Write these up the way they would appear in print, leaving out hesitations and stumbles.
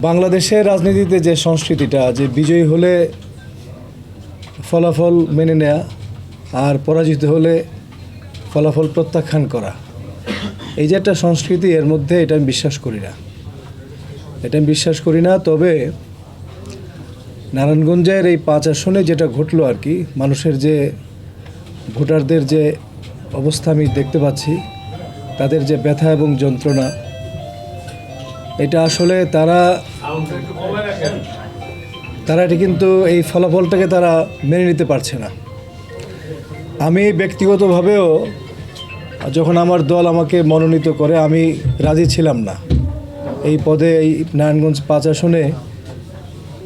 বাংলাদেশের রাজনীতিতে যে সংস্কৃতিটা যে বিজয়ী হলে ফলাফল মেনে নেয়া আর পরাজিত হলে ফলাফল প্রত্যাখ্যান করা, এই যে একটা সংস্কৃতি, এর মধ্যে এটা আমি বিশ্বাস করি না। তবে নারায়ণগঞ্জের এই 5 আসনে যেটা ঘটলো আর কি, মানুষের যে ভোটারদের যে অবস্থা আমি দেখতে পাচ্ছি, তাদের যে ব্যথা এবং যন্ত্রণা, এটা আসলে তারা এটা কিন্তু এই ফলাফলটাকে তারা মেনে নিতে পারছে না। আমি ব্যক্তিগতভাবেও যখন আমার দল আমাকে মনোনীত করে, আমি রাজি ছিলাম না এই পদে, এই নারায়ণগঞ্জ 5 আসনে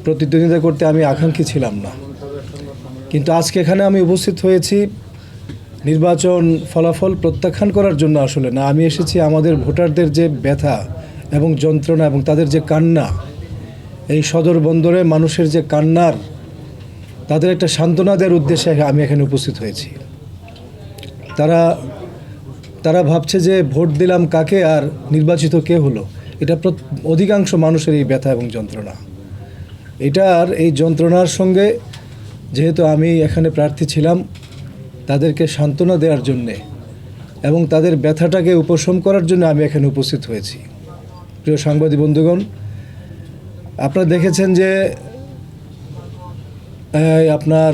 প্রতিদ্বন্দ্বিতা করতে আমি আকাঙ্ক্ষী ছিলাম না। কিন্তু আজকে এখানে আমি উপস্থিত হয়েছি নির্বাচন ফলাফল প্রত্যাখ্যান করার জন্য আসলে না, আমি এসেছি আমাদের ভোটারদের যে ব্যথা এবং যন্ত্রণা এবং তাদের যে কান্না, এই সদর বন্দরে মানুষের যে কান্নার, তাদের একটা সান্ত্বনা দেওয়ার উদ্দেশ্যে আমি এখানে উপস্থিত হয়েছি। তারা ভাবছে যে ভোট দিলাম কাকে আর নির্বাচিত কে হলো। এটা অধিকাংশ মানুষের এই ব্যথা এবং যন্ত্রণা। এটার এই যন্ত্রণার সঙ্গে যেহেতু আমি এখানে প্রার্থী ছিলাম, তাদেরকে সান্ত্বনা দেওয়ার জন্যে এবং তাদের ব্যথাটাকে উপশম করার জন্য আমি এখানে উপস্থিত হয়েছি। প্রিয় সাংবাদিক বন্ধুগণ, আপনারা দেখেছেন যে আপনার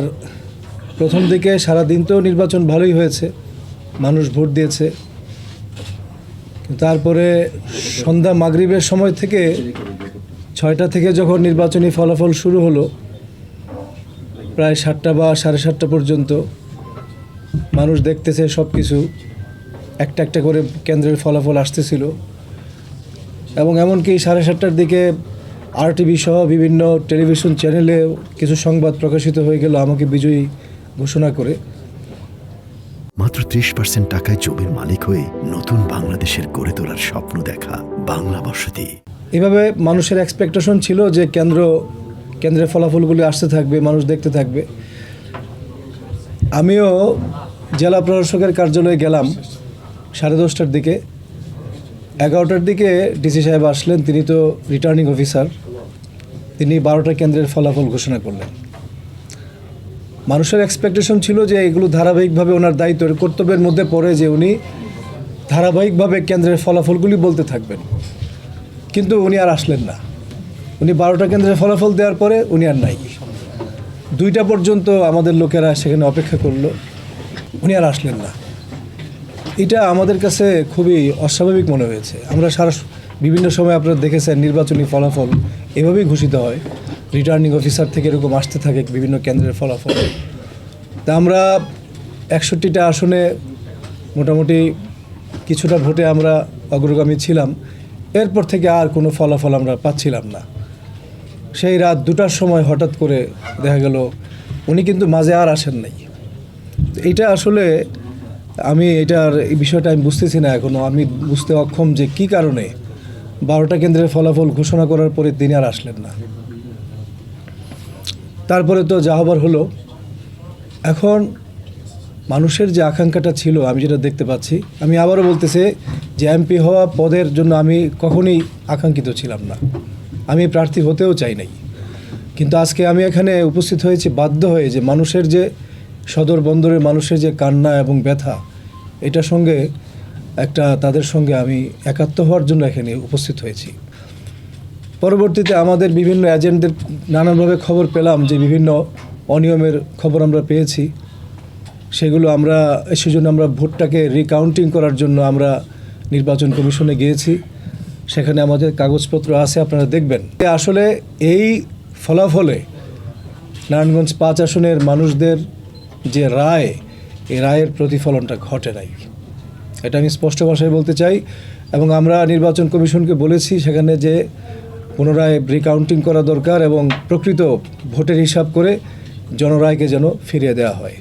প্রথম দিকে সারাদিন তো নির্বাচন ভালোই হয়েছে, মানুষ ভোট দিয়েছে। তারপরে সন্ধ্যা মাগরিবের সময় থেকে 6টা থেকে যখন নির্বাচনী ফলাফল শুরু হলো, প্রায় 7টা বা 7:30 পর্যন্ত মানুষ দেখতেছে সব কিছু, একটা একটা করে কেন্দ্রের ফলাফল আসতেছিল। এবং এমনকি 7:30টার দিকে RTV সহ বিভিন্ন টেলিভিশন চ্যানেলে কিছু সংবাদ প্রকাশিত হয়ে গেল আমাকে বিজয়ী ঘোষণা করে। মাত্র 30% টাকায় জমির মালিক হয়ে নতুন বাংলাদেশের গড়ে তোলার স্বপ্ন দেখা বাংলা বসতি। এভাবে মানুষের এক্সপেকটেশন ছিল যে কেন্দ্রের ফলাফলগুলি আসতে থাকবে, মানুষ দেখতে থাকবে। আমিও জেলা প্রশাসকের কার্যালয়ে গেলাম 10:30টার দিকে। 11টার দিকে ডিসি সাহেব আসলেন, তিনি তো রিটার্নিং অফিসার, তিনি 12টা কেন্দ্রের ফলাফল ঘোষণা করলেন। মানুষের এক্সপেকটেশন ছিল যে এগুলো ধারাবাহিকভাবে ওনার দায়িত্বের কর্তব্যের মধ্যে পড়ে যে উনি ধারাবাহিকভাবে কেন্দ্রের ফলাফলগুলি বলতে থাকবেন। কিন্তু উনি আর আসলেন না। উনি 12টা কেন্দ্রের ফলাফল দেওয়ার পরে উনি আর নাই। 2টা পর্যন্ত আমাদের লোকেরা সেখানে অপেক্ষা করলো, উনি আর আসলেন না। এটা আমাদের কাছে খুবই অস্বাভাবিক মনে হয়েছে। আমরা বিভিন্ন সময় আপনারা দেখেছেন নির্বাচনী ফলাফল এভাবেই ঘোষিত হয়, রিটার্নিং অফিসার থেকে এরকম আসতে থাকে বিভিন্ন কেন্দ্রের ফলাফল। তা আমরা 61টা আসনে মোটামুটি কিছুটা ভোটে আমরা অগ্রগামী ছিলাম। এরপর থেকে আর কোনো ফলাফল আমরা পাচ্ছিলাম না। সেই রাত 2টার সময় হঠাৎ করে দেখা গেল উনি কিন্তু মাঝে আর আসেন নাই। এইটা আসলে এই বিষয়টা আমি বুঝতেছি না এখনও। আমি বুঝতে অক্ষম যে কি কারণে 12টা কেন্দ্রের ফলাফল ঘোষণা করার পরে তিনি আর আসলেন না। তারপরে তো যা হবার হলো। এখন মানুষের যে আকাঙ্ক্ষাটা ছিল, আমি যেটা দেখতে পাচ্ছি, আমি আবারও বলতেছি যে MP হওয়া পদের জন্য আমি কখনোই আকাঙ্ক্ষিত ছিলাম না, আমি প্রার্থী হতেও চাই নাই। কিন্তু আজকে আমি এখানে উপস্থিত হয়েছি বাধ্য হয়ে, যে মানুষের যে সদর বন্দরের মানুষের যে কান্না এবং ব্যথা, এটার সঙ্গে তাদের সঙ্গে আমি একাত্ম হওয়ার জন্য এখানে উপস্থিত হয়েছি। পরবর্তীতে আমাদের বিভিন্ন এজেন্টদের নানানভাবে খবর পেলাম যে বিভিন্ন অনিয়মের খবর আমরা পেয়েছি। সেজন্য আমরা ভোটটাকে রিকাউন্টিং করার জন্য আমরা নির্বাচন কমিশনে গিয়েছি। সেখানে আমাদের কাগজপত্র আছে, আপনারা দেখবেন। আসলে এই ফলাফলে নারায়ণগঞ্জ 5 আসনের মানুষদের যে রায়, এই রায়ের প্রতিফলনটা ঘটে নাই, এটা আমি স্পষ্ট ভাষায় বলতে চাই। এবং আমরা নির্বাচন কমিশনকে বলেছি সেখানে যে পুনরায় রিকাউন্টিং করা দরকার এবং প্রকৃত ভোটের হিসাব করে জনরায়কে যেন ফিরিয়ে দেওয়া হয়।